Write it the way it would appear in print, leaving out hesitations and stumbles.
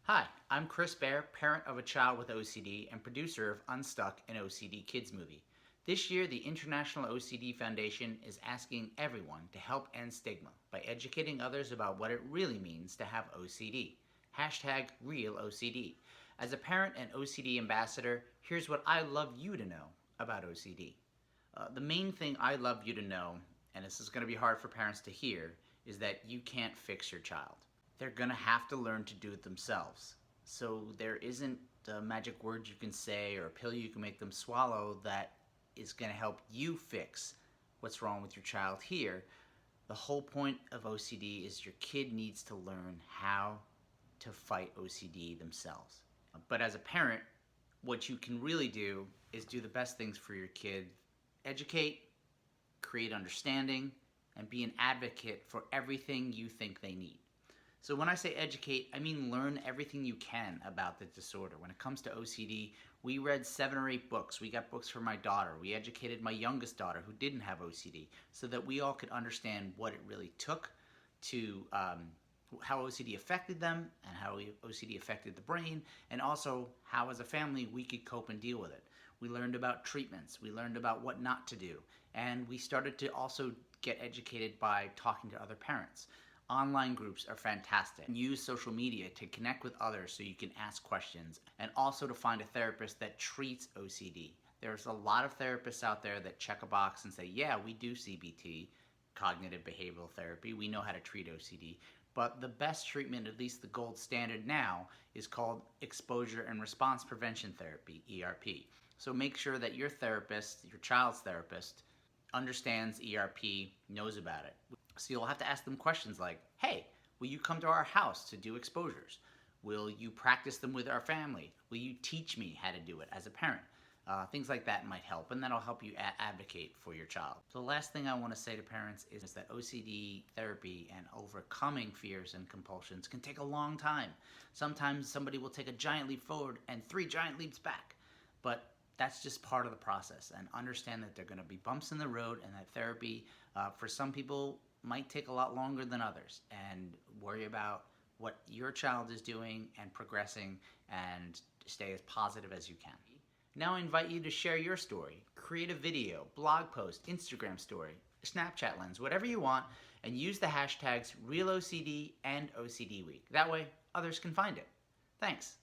Hi, I'm Chris Bear, parent of a child with OCD and producer of Unstuck, an OCD kids movie. This year, the International OCD Foundation is asking everyone to help end stigma by educating others about what it really means to have OCD. Hashtag RealOCD. As a parent and OCD ambassador, here's what I'd love you to know about OCD. The main thing I'd love you to know, and this is going to be hard for parents to hear, is that you can't fix your child. They're going to have to learn to do it themselves. So there isn't a magic word you can say or a pill you can make them swallow that is going to help you fix what's wrong with your child here. The whole point of OCD is your kid needs to learn how to fight OCD themselves. But as a parent, what you can really do is do the best things for your kid. Educate, create understanding, and be an advocate for everything you think they need. So when I say educate, I mean learn everything you can about the disorder. When it comes to OCD, we read 7 or 8 books. We got books for my daughter. We educated my youngest daughter who didn't have OCD so that we all could understand what it really took to how OCD affected them and how OCD affected the brain, and also how as a family we could cope and deal with it. We learned about treatments. We learned about what not to do. And we started to also get educated by talking to other parents. Online groups are fantastic. Use social media to connect with others so you can ask questions, and also to find a therapist that treats OCD. There's a lot of therapists out there that check a box and say, yeah, we do CBT, cognitive behavioral therapy, we know how to treat OCD, but the best treatment, at least the gold standard now, is called exposure and response prevention therapy, ERP. So make sure that your therapist, your child's therapist, understands ERP, knows about it. So you'll have to ask them questions like, hey, will you come to our house to do exposures? Will you practice them with our family? Will you teach me how to do it as a parent? Things like that might help, and that'll help you advocate for your child. So the last thing I want to say to parents is that OCD therapy and overcoming fears and compulsions can take a long time. Sometimes somebody will take a giant leap forward and 3 giant leaps back, but that's just part of the process. And understand that there are going to be bumps in the road, and that therapy for some people might take a lot longer than others, and worry about what your child is doing and progressing, and stay as positive as you can. Now I invite you to share your story. Create a video, blog post, Instagram story, Snapchat lens, whatever you want, and use the hashtags RealOCD and OCD Week. That way others can find it. Thanks.